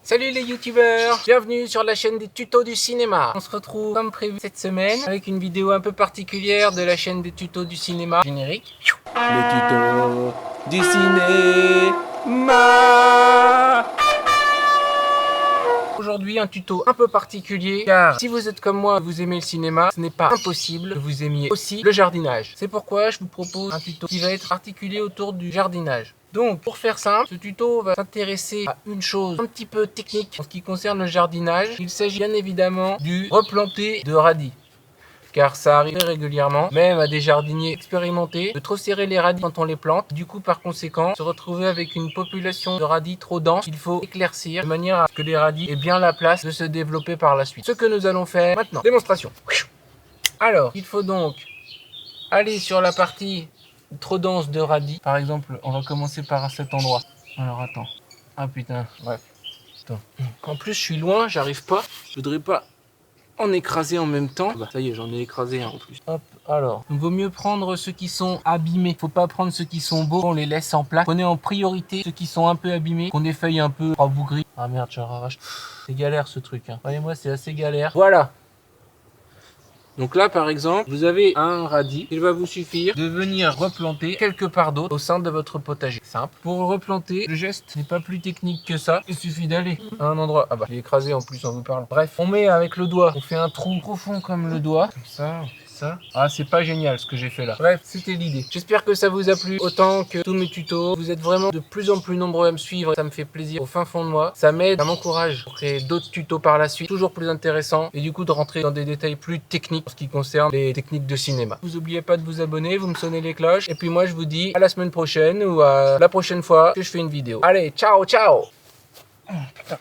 Salut les youtubeurs, bienvenue sur la chaîne des tutos du cinéma. On se retrouve comme prévu cette semaine avec une vidéo un peu particulière de la chaîne des tutos du cinéma. Générique. Les tutos du cinéma. Aujourd'hui un tuto un peu particulier car si vous êtes comme moi, vous aimez le cinéma, ce n'est pas impossible que vous aimiez aussi le jardinage. C'est pourquoi je vous propose un tuto qui va être articulé autour du jardinage. Donc pour faire simple, ce tuto va s'intéresser à une chose un petit peu technique en ce qui concerne le jardinage. Il s'agit bien évidemment du replanté de radis. Car ça arrive très régulièrement, même à des jardiniers expérimentés, de trop serrer les radis quand on les plante. Du coup, par conséquent, se retrouver avec une population de radis trop dense, il faut éclaircir de manière à ce que les radis aient bien la place de se développer par la suite. Ce que nous allons faire maintenant. Démonstration. Alors, il faut donc aller sur la partie trop dense de radis. Par exemple, on va commencer par cet endroit. Alors, attends. Ah putain, bref. Attends. En plus, je suis loin, j'arrive pas. Je voudrais pas en écraser en même temps. Bah, ça y est, j'en ai écraser un en plus. Hop, alors. Il vaut mieux prendre ceux qui sont abîmés. Faut pas prendre ceux qui sont beaux, on les laisse en place. Prenez en priorité ceux qui sont un peu abîmés, qu'on des feuilles un peu rabougries. Ah merde, je arrache. C'est galère ce truc. Hein. Voyez-moi, c'est assez galère. Voilà. Donc là, par exemple, vous avez un radis. Il va vous suffire de venir replanter quelque part d'autre au sein de votre potager. Simple. Pour replanter, le geste n'est pas plus technique que ça. Il suffit d'aller à un endroit. Ah bah, je l'ai écrasé en plus en vous parlant. Bref, on met avec le doigt. On fait un trou profond comme le doigt. Comme ça, on fait ça. Ah, c'est pas génial ce que j'ai fait là. Bref, c'était l'idée. J'espère que ça vous a plu autant que tous mes tutos. Vous êtes vraiment de plus en plus nombreux à me suivre. Ça me fait plaisir au fin fond de moi. Ça m'aide, ça m'encourage pour créer d'autres tutos par la suite. Toujours plus intéressants. Et du coup, de rentrer dans des détails plus techniques en ce qui concerne les techniques de cinéma. Vous n'oubliez pas de vous abonner, vous me sonnez les cloches. Et puis moi, je vous dis à la semaine prochaine ou à la prochaine fois que je fais une vidéo. Allez, ciao, ciao! Oh, putain.